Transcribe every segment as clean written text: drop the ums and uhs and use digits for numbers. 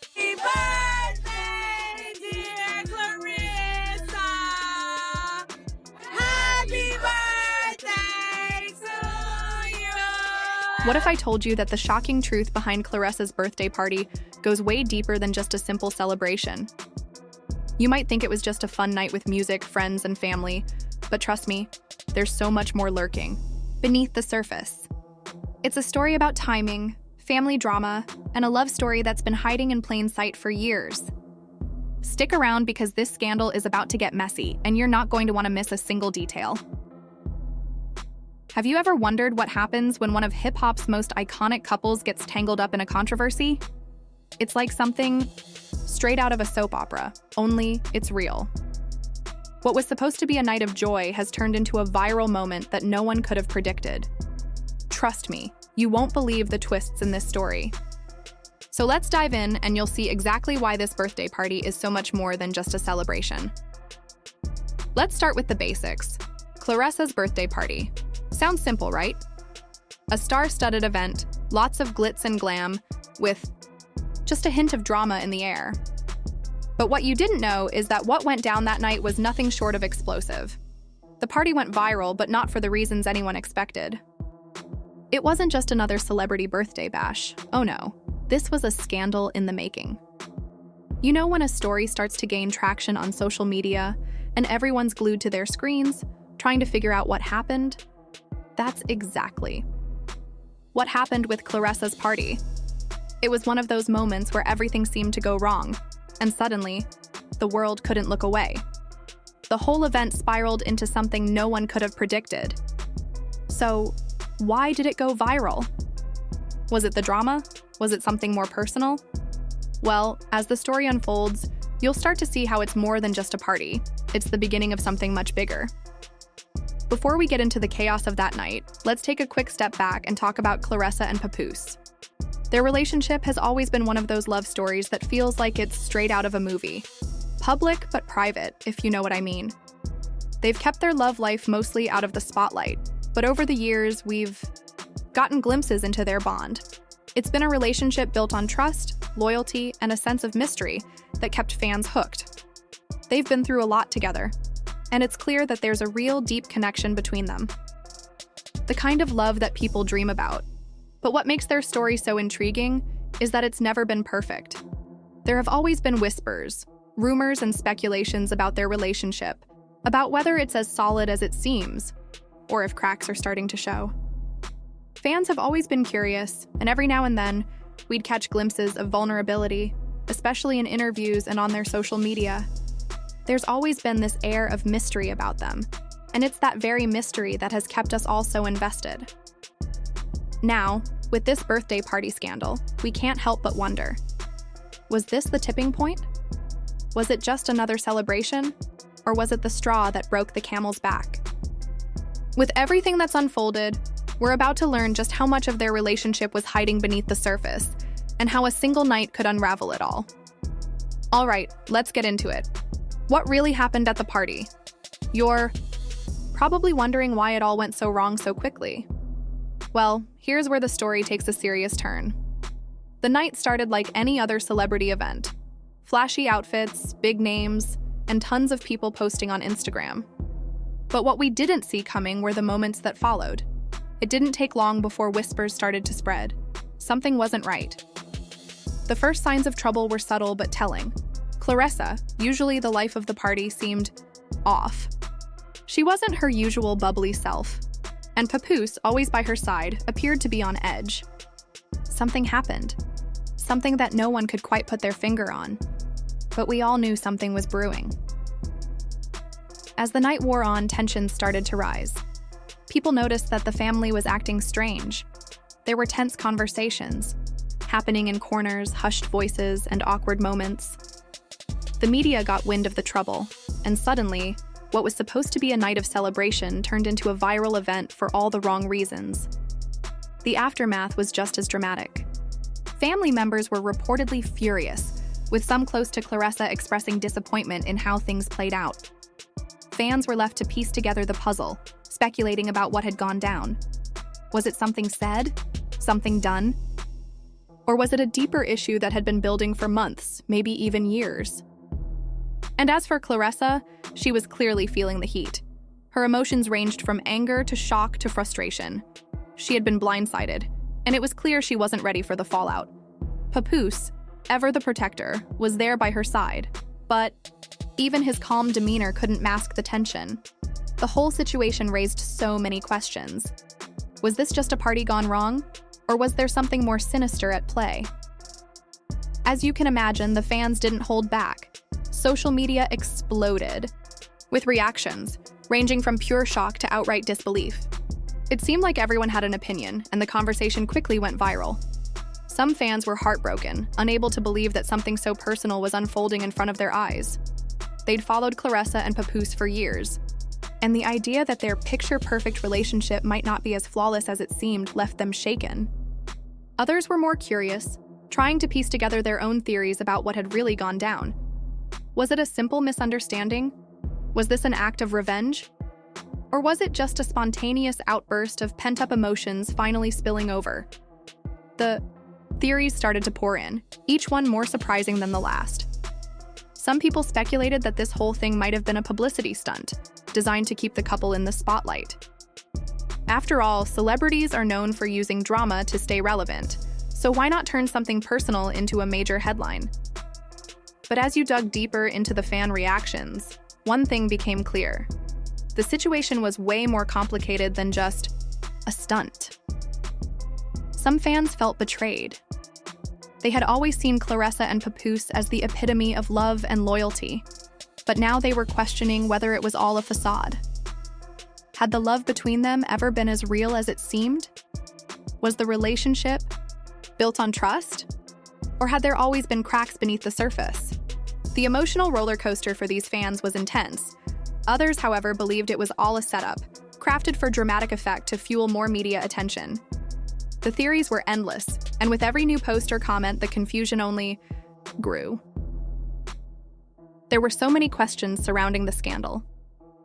Happy birthday, dear Claressa. Happy birthday to you. What if I told you that the shocking truth behind Claressa's birthday party goes way deeper than just a simple celebration? You might think it was just a fun night with music, friends, and family, but trust me, there's so much more lurking beneath the surface. It's a story about timing, family drama, and a love story that's been hiding in plain sight for years. Stick around because this scandal is about to get messy, and you're not going to want to miss a single detail. Have you ever wondered what happens when one of hip-hop's most iconic couples gets tangled up in a controversy? It's like something straight out of a soap opera, only it's real. What was supposed to be a night of joy has turned into a viral moment that no one could have predicted. Trust me, you won't believe the twists in this story. So let's dive in and you'll see exactly why this birthday party is so much more than just a celebration. Let's start with the basics. Claressa's birthday party. Sounds simple, right? A star-studded event, lots of glitz and glam, with just a hint of drama in the air. But what you didn't know is that what went down that night was nothing short of explosive. The party went viral, but not for the reasons anyone expected. It wasn't just another celebrity birthday bash. Oh no, this was a scandal in the making. You know when a story starts to gain traction on social media and everyone's glued to their screens, trying to figure out what happened? That's exactly what happened with Claressa's party. It was one of those moments where everything seemed to go wrong, and suddenly, the world couldn't look away. The whole event spiraled into something no one could have predicted. So, why did it go viral? Was it the drama? Was it something more personal? Well, as the story unfolds, you'll start to see how it's more than just a party. It's the beginning of something much bigger. Before we get into the chaos of that night, let's take a quick step back and talk about Claressa and Papoose. Their relationship has always been one of those love stories that feels like it's straight out of a movie. Public but private, if you know what I mean. They've kept their love life mostly out of the spotlight, but over the years, we've gotten glimpses into their bond. It's been a relationship built on trust, loyalty, and a sense of mystery that kept fans hooked. They've been through a lot together, and it's clear that there's a real deep connection between them. The kind of love that people dream about. But what makes their story so intriguing is that it's never been perfect. There have always been whispers, rumors, and speculations about their relationship, about whether it's as solid as it seems, or if cracks are starting to show. Fans have always been curious, and every now and then, we'd catch glimpses of vulnerability, especially in interviews and on their social media. There's always been this air of mystery about them, and it's that very mystery that has kept us all so invested. Now, with this birthday party scandal, we can't help but wonder, was this the tipping point? Was it just another celebration? Or was it the straw that broke the camel's back? With everything that's unfolded, we're about to learn just how much of their relationship was hiding beneath the surface, and how a single night could unravel it all. All right, let's get into it. What really happened at the party? You're probably wondering why it all went so wrong so quickly. Well, here's where the story takes a serious turn. The night started like any other celebrity event. Flashy outfits, big names, and tons of people posting on Instagram. But what we didn't see coming were the moments that followed. It didn't take long before whispers started to spread. Something wasn't right. The first signs of trouble were subtle but telling. Claressa, usually the life of the party, seemed off. She wasn't her usual bubbly self, and Papoose, always by her side, appeared to be on edge. Something happened. Something that no one could quite put their finger on. But we all knew something was brewing. As the night wore on, tensions started to rise. People noticed that the family was acting strange. There were tense conversations, happening in corners, hushed voices, and awkward moments. The media got wind of the trouble, and suddenly, what was supposed to be a night of celebration turned into a viral event for all the wrong reasons. The aftermath was just as dramatic. Family members were reportedly furious, with some close to Claressa expressing disappointment in how things played out. Fans were left to piece together the puzzle, speculating about what had gone down. Was it something said? Something done? Or was it a deeper issue that had been building for months, maybe even years? And as for Claressa, she was clearly feeling the heat. Her emotions ranged from anger to shock to frustration. She had been blindsided, and it was clear she wasn't ready for the fallout. Papoose, ever the protector, was there by her side, but even his calm demeanor couldn't mask the tension. The whole situation raised so many questions. Was this just a party gone wrong? Or was there something more sinister at play? As you can imagine, the fans didn't hold back. Social media exploded, with reactions ranging from pure shock to outright disbelief. It seemed like everyone had an opinion, and the conversation quickly went viral. Some fans were heartbroken, unable to believe that something so personal was unfolding in front of their eyes. They'd followed Claressa and Papoose for years, and the idea that their picture-perfect relationship might not be as flawless as it seemed left them shaken. Others were more curious, trying to piece together their own theories about what had really gone down. Was it a simple misunderstanding? Was this an act of revenge? Or was it just a spontaneous outburst of pent-up emotions finally spilling over? The theories started to pour in, each one more surprising than the last. Some people speculated that this whole thing might have been a publicity stunt, designed to keep the couple in the spotlight. After all, celebrities are known for using drama to stay relevant, so why not turn something personal into a major headline? But as you dug deeper into the fan reactions, one thing became clear. The situation was way more complicated than just a stunt. Some fans felt betrayed. They had always seen Claressa and Papoose as the epitome of love and loyalty, but now they were questioning whether it was all a facade. Had the love between them ever been as real as it seemed? Was the relationship built on trust? Or had there always been cracks beneath the surface? The emotional roller coaster for these fans was intense. Others, however, believed it was all a setup, crafted for dramatic effect to fuel more media attention. The theories were endless, and with every new post or comment, the confusion only grew. There were so many questions surrounding the scandal.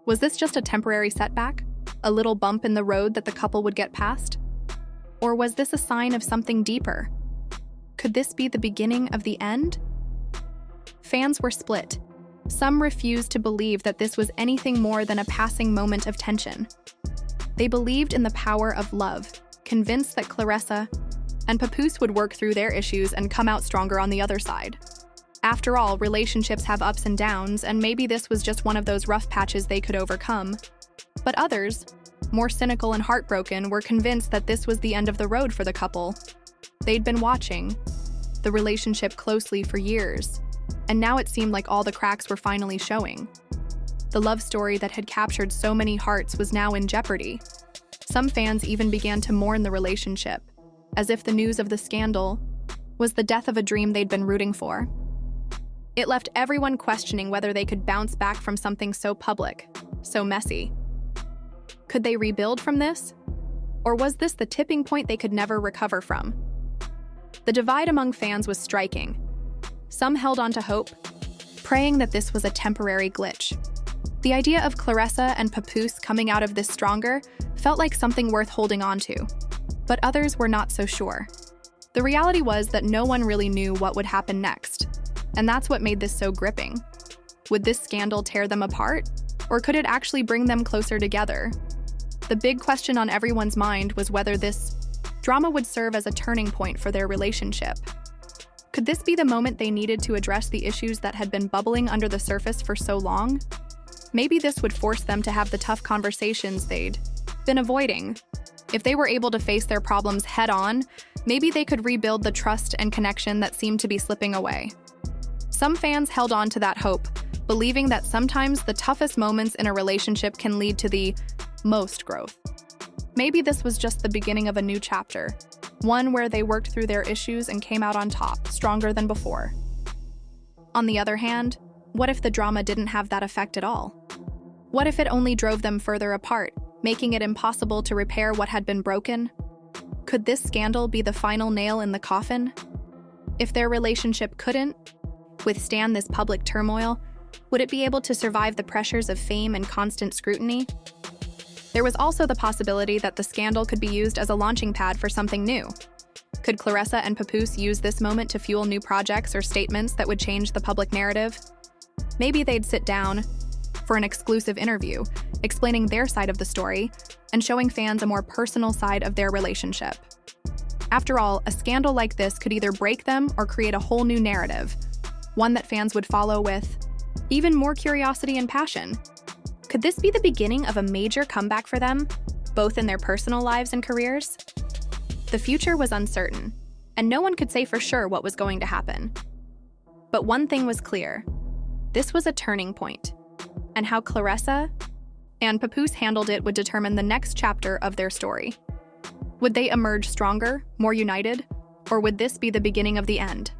Was this just a temporary setback? A little bump in the road that the couple would get past? Or was this a sign of something deeper? Could this be the beginning of the end? Fans were split. Some refused to believe that this was anything more than a passing moment of tension. They believed in the power of love, convinced that Claressa and Papoose would work through their issues and come out stronger on the other side. After all, relationships have ups and downs, and maybe this was just one of those rough patches they could overcome. But others, more cynical and heartbroken, were convinced that this was the end of the road for the couple. They'd been watching the relationship closely for years, and now it seemed like all the cracks were finally showing. The love story that had captured so many hearts was now in jeopardy. Some fans even began to mourn the relationship, as if the news of the scandal was the death of a dream they'd been rooting for. It left everyone questioning whether they could bounce back from something so public, so messy. Could they rebuild from this? Or was this the tipping point they could never recover from? The divide among fans was striking. Some held on to hope, praying that this was a temporary glitch. The idea of Claressa and Papoose coming out of this stronger felt like something worth holding on to, but others were not so sure. The reality was that no one really knew what would happen next, and that's what made this so gripping. Would this scandal tear them apart, or could it actually bring them closer together? The big question on everyone's mind was whether this drama would serve as a turning point for their relationship. Could this be the moment they needed to address the issues that had been bubbling under the surface for so long? Maybe this would force them to have the tough conversations they'd been avoiding. If they were able to face their problems head-on, maybe they could rebuild the trust and connection that seemed to be slipping away. Some fans held on to that hope, believing that sometimes the toughest moments in a relationship can lead to the most growth. Maybe this was just the beginning of a new chapter, one where they worked through their issues and came out on top, stronger than before. On the other hand, what if the drama didn't have that effect at all? What if it only drove them further apart, making it impossible to repair what had been broken? Could this scandal be the final nail in the coffin? If their relationship couldn't withstand this public turmoil, would it be able to survive the pressures of fame and constant scrutiny? There was also the possibility that the scandal could be used as a launching pad for something new. Could Claressa and Papoose use this moment to fuel new projects or statements that would change the public narrative? Maybe they'd sit down for an exclusive interview, explaining their side of the story and showing fans a more personal side of their relationship. After all, a scandal like this could either break them or create a whole new narrative, one that fans would follow with even more curiosity and passion. Could this be the beginning of a major comeback for them, both in their personal lives and careers? The future was uncertain, and no one could say for sure what was going to happen. But one thing was clear: this was a turning point, and how Claressa and Papoose handled it would determine the next chapter of their story. Would they emerge stronger, more united, or would this be the beginning of the end?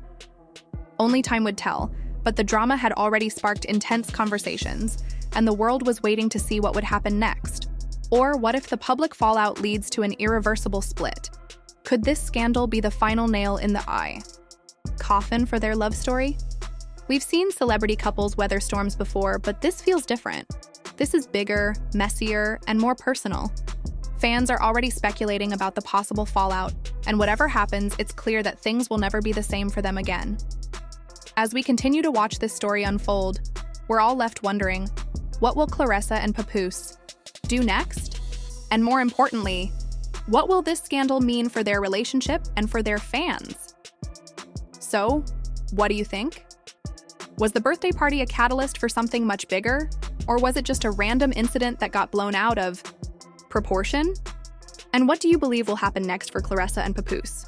Only time would tell, but the drama had already sparked intense conversations, and the world was waiting to see what would happen next. Or what if the public fallout leads to an irreversible split? Could this scandal be the final nail in the coffin for their love story? We've seen celebrity couples weather storms before, but this feels different. This is bigger, messier, and more personal. Fans are already speculating about the possible fallout, and whatever happens, it's clear that things will never be the same for them again. As we continue to watch this story unfold, we're all left wondering, what will Claressa and Papoose do next? And more importantly, what will this scandal mean for their relationship and for their fans? So, what do you think? Was the birthday party a catalyst for something much bigger? Or was it just a random incident that got blown out of proportion? And what do you believe will happen next for Claressa and Papoose?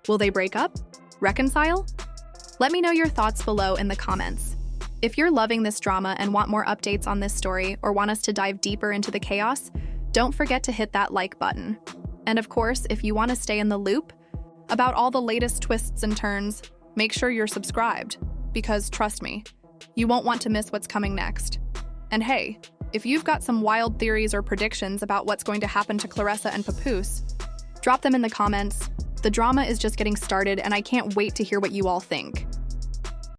Will they break up? Reconcile? Let me know your thoughts below in the comments. If you're loving this drama and want more updates on this story or want us to dive deeper into the chaos, don't forget to hit that like button. And of course, if you want to stay in the loop about all the latest twists and turns, make sure you're subscribed, because trust me, you won't want to miss what's coming next. And hey, if you've got some wild theories or predictions about what's going to happen to Claressa and Papoose, drop them in the comments. The drama is just getting started, and I can't wait to hear what you all think.